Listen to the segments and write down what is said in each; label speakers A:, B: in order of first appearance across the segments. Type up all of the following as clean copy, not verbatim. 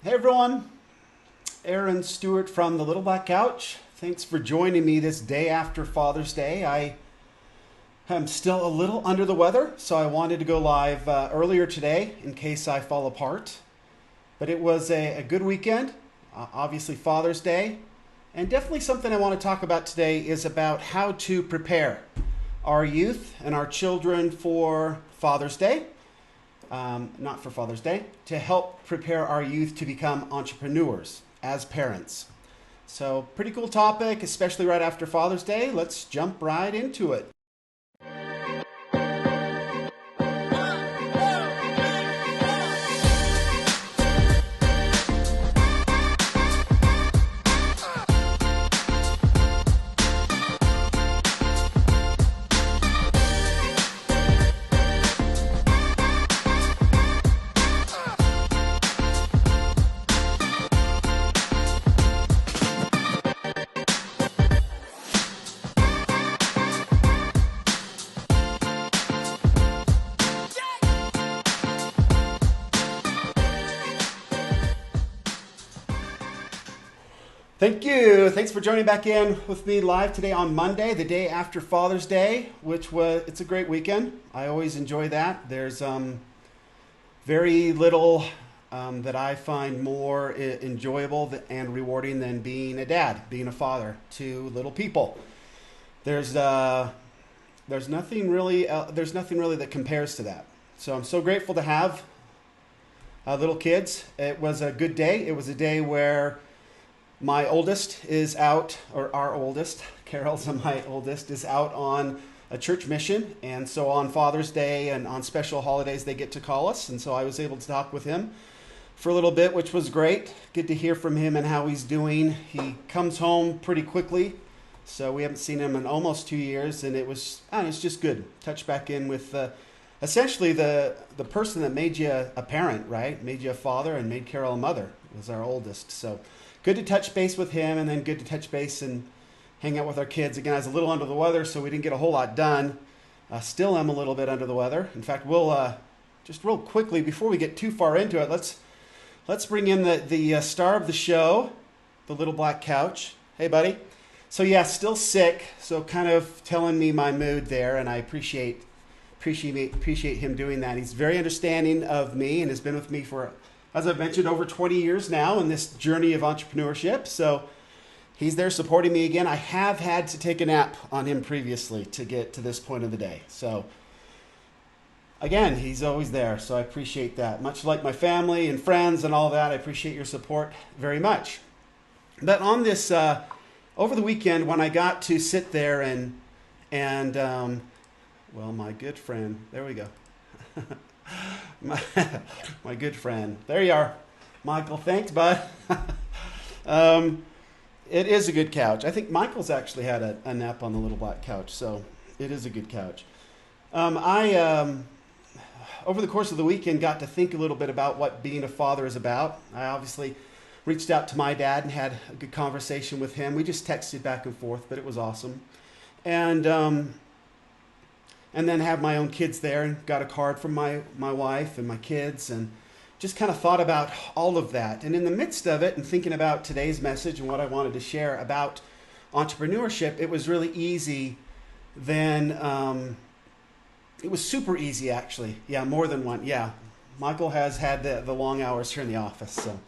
A: Hey everyone, Aaron Stewart from the Little Black Couch. Thanks for joining me this day after Father's Day. I am still a little under the weather, so I wanted to go live earlier today in case I fall apart. But it was a good weekend, obviously Father's Day, and definitely something I want to talk about today is about how to prepare our youth and our children for Father's Day. Not for Father's Day, to help prepare our youth to become entrepreneurs as parents. So, pretty cool topic, especially right after Father's Day. Let's jump right into it. Thank you. Thanks for joining back in with me live today on Monday, the day after Father's Day, it's a great weekend. I always enjoy that. There's very little that I find more enjoyable and rewarding than being a dad, being a father to little people. There's there's nothing really that compares to that. So I'm so grateful to have little kids. It was a good day. It was a day where my oldest is out, or our oldest, Carol's my oldest, is out on a church mission. And so on Father's Day and on special holidays, they get to call us. And so I was able to talk with him for a little bit, which was great. Good to hear from him and how he's doing. He comes home pretty quickly. So we haven't seen him in almost 2 years. And it's just good. Touch back in with essentially the person that made you a parent, right? Made you a father and made Carol a mother was our oldest. So good to touch base with him, and then good to touch base and hang out with our kids. Again, I was a little under the weather, so we didn't get a whole lot done. Still am a little bit under the weather. In fact, we'll just real quickly, before we get too far into it, let's bring in the star of the show, the Little Black Couch. Hey, buddy. So yeah, still sick, so kind of telling me my mood there, and I appreciate him doing that. He's very understanding of me and has been with me for, as I've mentioned, over 20 years now in this journey of entrepreneurship. So he's there supporting me again. I have had to take a nap on him previously to get to this point of the day. So again, he's always there. So I appreciate that. Much like my family and friends and all that, I appreciate your support very much. But on this, over the weekend, when I got to sit there and well, my good friend, there we go. my good friend. There you are. Michael, thanks, bud. It is a good couch. I think Michael's actually had a nap on the Little Black Couch, so it is a good couch. Over the course of the weekend, got to think a little bit about what being a father is about. I obviously reached out to my dad and had a good conversation with him. We just texted back and forth, but it was awesome. And then have my own kids there and got a card from my wife and my kids and just kind of thought about all of that. And in the midst of it and thinking about today's message and what I wanted to share about entrepreneurship, it was really easy then. It was super easy, actually. Yeah, more than one. Yeah, Michael has had the long hours here in the office. So,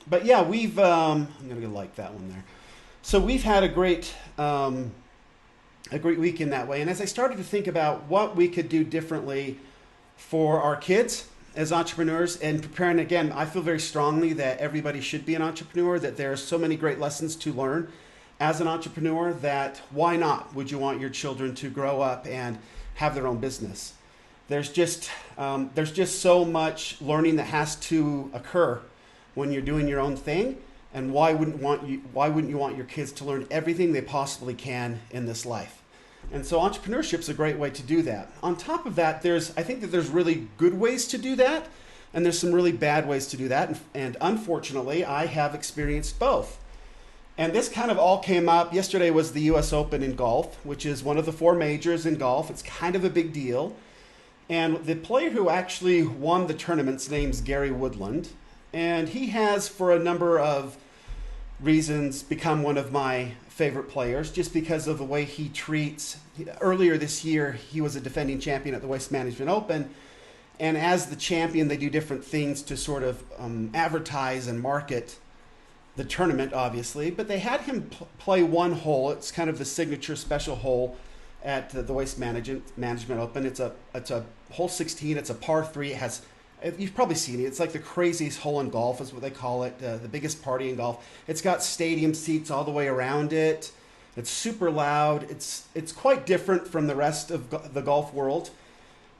A: but yeah, I'm going to like that one there. So we've had a great week in that way. And as I started to think about what we could do differently for our kids as entrepreneurs and preparing, again, I feel very strongly that everybody should be an entrepreneur, that there are so many great lessons to learn as an entrepreneur that why not would you want your children to grow up and have their own business? There's just so much learning that has to occur when you're doing your own thing. And why wouldn't you want your kids to learn everything they possibly can in this life? And so entrepreneurship is a great way to do that. On top of that, I think that there's really good ways to do that, and there's some really bad ways to do that. And unfortunately, I have experienced both. And this kind of all came up. Yesterday was the US Open in golf, which is one of the four majors in golf. It's kind of a big deal. And the player who actually won the tournament's name's Gary Woodland. And he has, for a number of reasons, become one of my favorite players just because of the way he treats. Earlier this year, he was a defending champion at the Waste Management Open. And as the champion, they do different things to sort of advertise and market the tournament, obviously. But they had him play one hole. It's kind of the signature special hole at the Waste Management Open. It's a hole 16. It's a par 3. It has, you've probably seen it. It's like the craziest hole in golf is what they call it, the biggest party in golf. It's got stadium seats all the way around it. It's super loud. It's quite different from the rest of the golf world.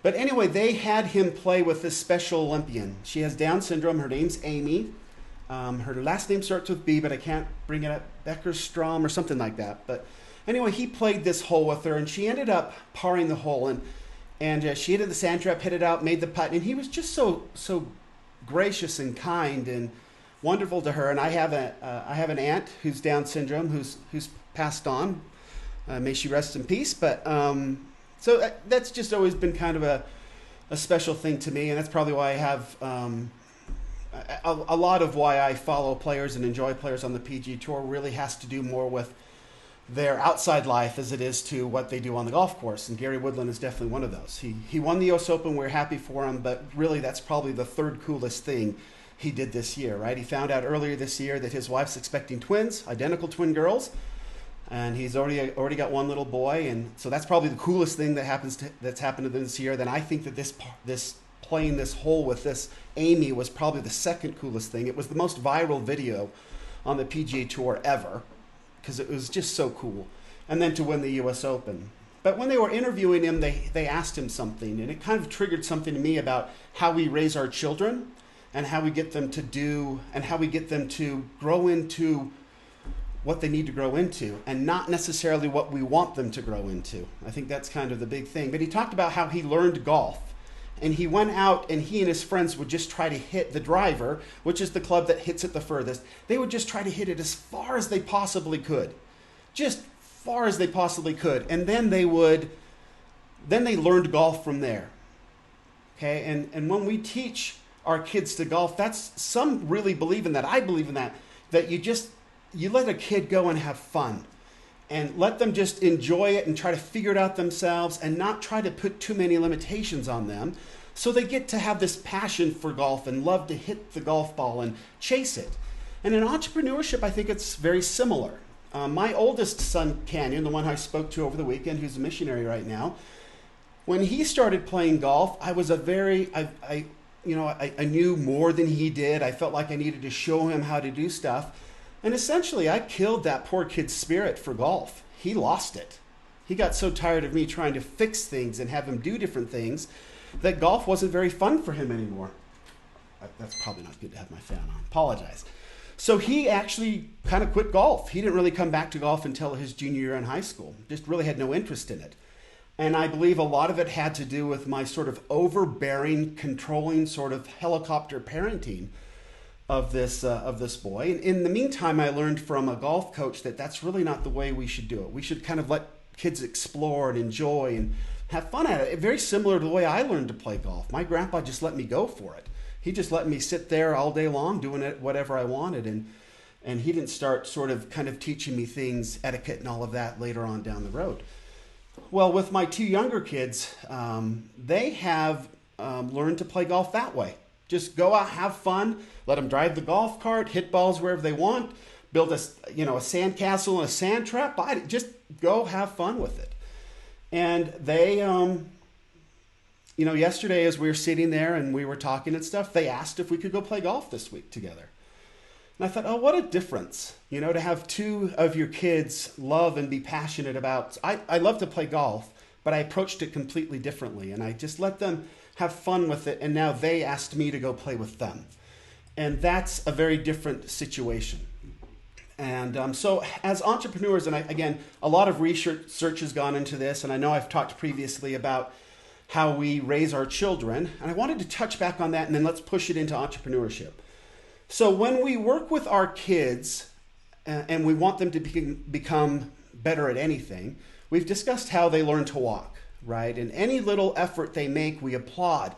A: But anyway, they had him play with this special Olympian. She has Down syndrome. Her name's Amy. Her last name starts with B, but I can't bring it up. Beckerstrom or something like that. But anyway, he played this hole with her, and she ended up parring the hole. And she hit the sand trap, hit it out, made the putt. And he was just so gracious and kind and wonderful to her. And I have an aunt who's Down syndrome, who's passed on. May she rest in peace. But so that's just always been kind of a special thing to me, and that's probably why I have a lot of why I follow players and enjoy players on the PGA Tour really has to do more with their outside life as it is to what they do on the golf course. And Gary Woodland is definitely one of those. He won the US Open. We're happy for him, but really that's probably the third coolest thing he did this year, right? He found out earlier this year that his wife's expecting twins, identical twin girls. And he's already got one little boy, and so that's probably the coolest thing that's happened to them this year. Then I think that this playing this hole with this Amy was probably the second coolest thing. It was the most viral video on the PGA Tour ever because it was just so cool. And then to win the US Open. But when they were interviewing him, they asked him something, and it kind of triggered something to me about how we raise our children and how we get them to do and how we get them to grow into what they need to grow into and not necessarily what we want them to grow into. I think that's kind of the big thing. But he talked about how he learned golf, and he went out and he and his friends would just try to hit the driver, which is the club that hits it the furthest. They would just try to hit it as far as they possibly could, just far as they possibly could. And then they learned golf from there. Okay. And when we teach our kids to golf, some really believe in that. I believe in that you let a kid go and have fun and let them just enjoy it and try to figure it out themselves and not try to put too many limitations on them. So they get to have this passion for golf and love to hit the golf ball and chase it. And in entrepreneurship, I think it's very similar. My oldest son, Canyon, the one I spoke to over the weekend, who's a missionary right now, when he started playing golf, I knew more than he did. I felt like I needed to show him how to do stuff. And essentially, I killed that poor kid's spirit for golf. He lost it. He got so tired of me trying to fix things and have him do different things that golf wasn't very fun for him anymore. That's probably not good to have my fan on. Apologize. So he actually kind of quit golf. He didn't really come back to golf until his junior year in high school. Just really had no interest in it. And I believe a lot of it had to do with my sort of overbearing, controlling sort of helicopter parenting of this boy. And in the meantime, I learned from a golf coach that that's really not the way we should do it. We should kind of let kids explore and enjoy and have fun at it. Very similar to the way I learned to play golf. My grandpa just let me go for it. He just let me sit there all day long doing it whatever I wanted. And he didn't start sort of kind of teaching me things, etiquette and all of that later on down the road. Well, with my two younger kids, they have learned to play golf that way. Just go out, have fun, let them drive the golf cart, hit balls wherever they want, build a sand castle and a sand trap. Just go have fun with it. And they, yesterday as we were sitting there and we were talking and stuff, they asked if we could go play golf this week together. And I thought, oh, what a difference, to have two of your kids love and be passionate about. I love to play golf, but I approached it completely differently. And I just let them have fun with it, and now they asked me to go play with them. And that's a very different situation. And so as entrepreneurs, and again, a lot of research has gone into this, and I know I've talked previously about how we raise our children, and I wanted to touch back on that, and then let's push it into entrepreneurship. So when we work with our kids, and we want them to become better at anything, we've discussed how they learn to walk. Right? And any little effort they make, we applaud.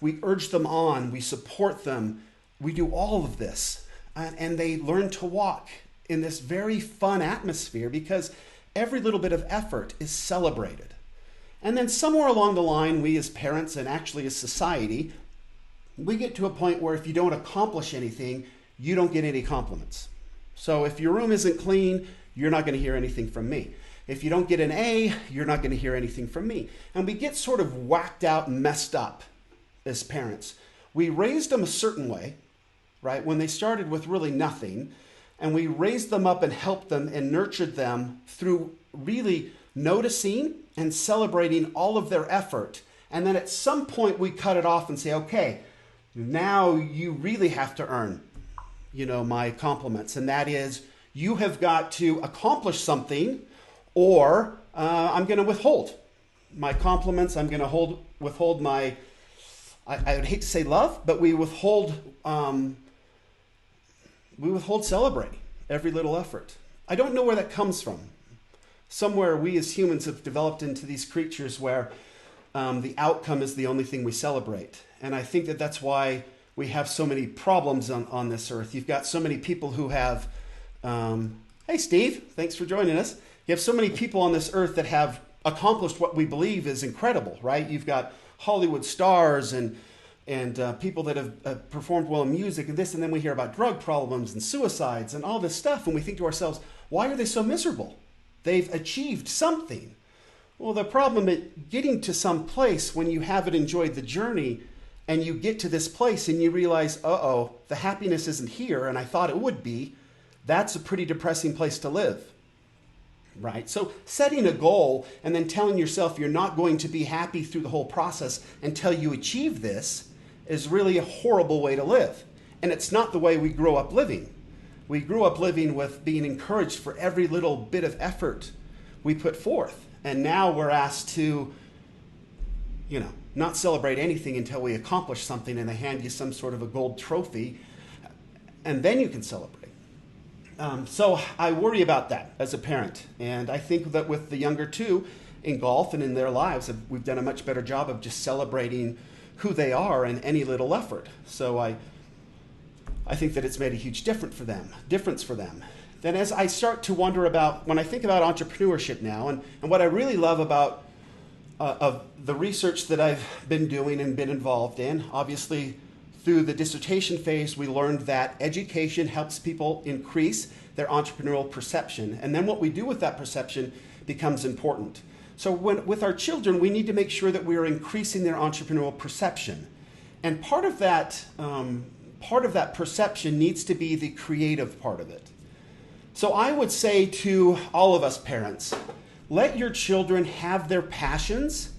A: We urge them on. We support them. we do all of this, and they learn to walk in this very fun atmosphere because every little bit of effort is celebrated. And then somewhere along the line, we as parents and actually as society, we get to a point where if you don't accomplish anything, you don't get any compliments. So if your room isn't clean, you're not going to hear anything from me. If you don't get an A, you're not going to hear anything from me. And we get sort of whacked out and messed up as parents. We raised them a certain way, right? When they started with really nothing, and we raised them up and helped them and nurtured them through really noticing and celebrating all of their effort. And then at some point we cut it off and say, okay, now you really have to earn, my compliments. And that is, you have got to accomplish something, or I'm going to withhold my compliments. I'm going to withhold my, I would hate to say love, but we withhold celebrating every little effort. I don't know where that comes from. Somewhere we as humans have developed into these creatures where the outcome is the only thing we celebrate. And I think that that's why we have so many problems on this earth. You've got so many people who have, hey Steve, thanks for joining us. You have so many people on this earth that have accomplished what we believe is incredible, right? You've got Hollywood stars and people that have performed well in music and this, and then we hear about drug problems and suicides and all this stuff, and we think to ourselves, why are they so miserable? They've achieved something. Well, the problem is getting to some place when you haven't enjoyed the journey and you get to this place and you realize, uh-oh, the happiness isn't here and I thought it would be. That's a pretty depressing place to live, right? So setting a goal and then telling yourself you're not going to be happy through the whole process until you achieve this is really a horrible way to live. And it's not the way we grow up living. We grew up living with being encouraged for every little bit of effort we put forth. And now we're asked to, not celebrate anything until we accomplish something and they hand you some sort of a gold trophy, and then you can celebrate. So I worry about that as a parent. And I think that with the younger two in golf and in their lives, we've done a much better job of just celebrating who they are in any little effort. So I think that it's made a huge difference for them. Then as I start to wonder about, when I think about entrepreneurship now, and what I really love about of the research that I've been doing and been involved in, obviously through the dissertation phase, we learned that education helps people increase their entrepreneurial perception. And then what we do with that perception becomes important. So with our children, we need to make sure that we are increasing their entrepreneurial perception. And part of that perception needs to be the creative part of it. So I would say to all of us parents, let your children have their passions,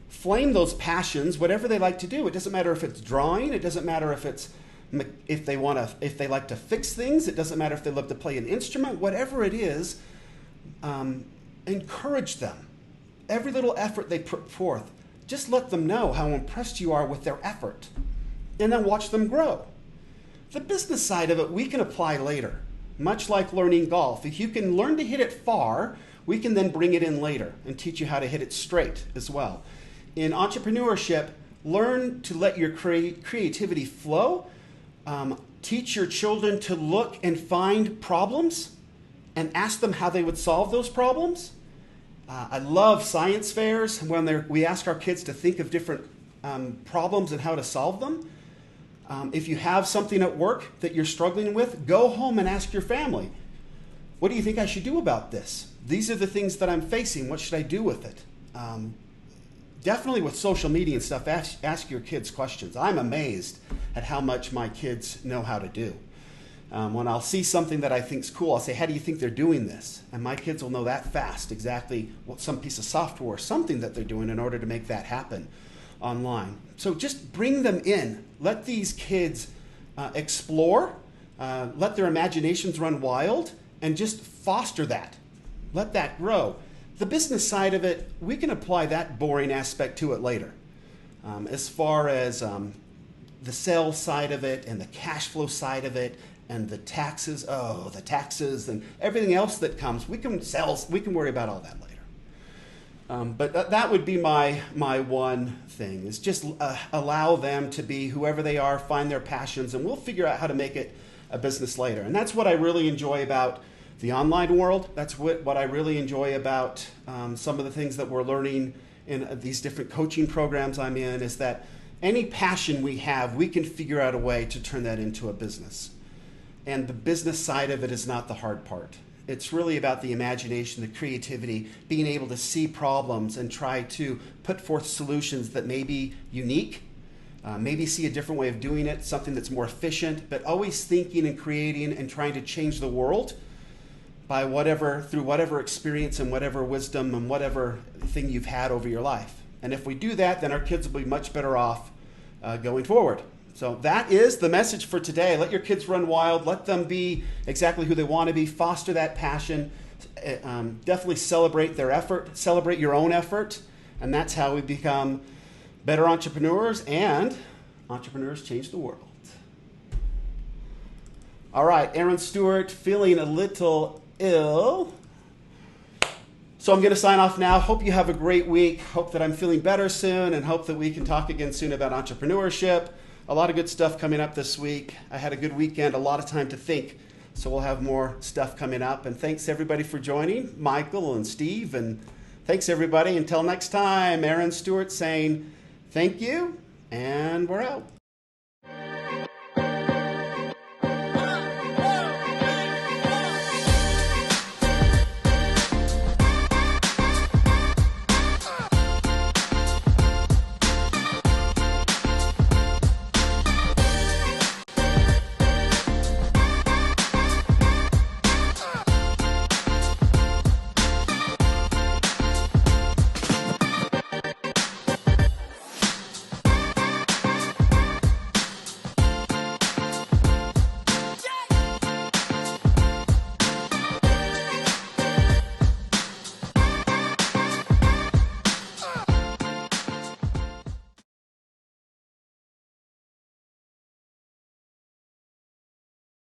A: flame those passions, whatever they like to do. It doesn't matter if it's drawing, it doesn't matter if they like to fix things, it doesn't matter if they love to play an instrument, whatever it is, encourage them. Every little effort they put forth, just let them know how impressed you are with their effort, and then watch them grow. The business side of it we can apply later, much like learning golf. If you can learn to hit it far, we can then bring it in later and teach you how to hit it straight as well. In entrepreneurship, learn to let your creativity flow. Teach your children to look and find problems and ask them how they would solve those problems. I love science fairs when we ask our kids to think of different problems and how to solve them. If you have something at work that you're struggling with, go home and ask your family, what do you think I should do about this? These are the things that I'm facing. What should I do with it? Definitely with social media and stuff, ask your kids questions. I'm amazed at how much my kids know how to do. When I'll see something that I think is cool, I'll say, how do you think they're doing this? And my kids will know that fast exactly what some piece of software, something that they're doing in order to make that happen online. So just bring them in. Let these kids explore, let their imaginations run wild, and just foster that. Let that grow. The business side of it, we can apply that boring aspect to it later. As far as the sales side of it and the cash flow side of it and the taxes and everything else that comes, we can worry about all that But that would be my one thing, is just allow them to be whoever they are, find their passions, and we'll figure out how to make it a business later. And that's what I really enjoy about the online world. That's what I really enjoy about some of the things that we're learning in these different coaching programs I'm in, is that any passion we have, we can figure out a way to turn that into a business. And the business side of it is not the hard part. It's really about the imagination, the creativity, being able to see problems and try to put forth solutions that may be unique, maybe see a different way of doing it, something that's more efficient, but always thinking and creating and trying to change the world through whatever experience and whatever wisdom and whatever thing you've had over your life. And if we do that, then our kids will be much better off going forward. So that is the message for today. Let your kids run wild. Let them be exactly who they want to be. Foster that passion. Definitely celebrate their effort. Celebrate your own effort. And that's how we become better entrepreneurs, and entrepreneurs change the world. All right, Aaron Stewart, feeling a little ill. So I'm going to sign off now. Hope you have a great week. Hope that I'm feeling better soon, and hope that we can talk again soon about entrepreneurship. A lot of good stuff coming up this week. I had a good weekend, a lot of time to think. So we'll have more stuff coming up. And thanks everybody for joining, Michael and Steve. And thanks everybody. Until next time, Aaron Stewart saying thank you, and we're out.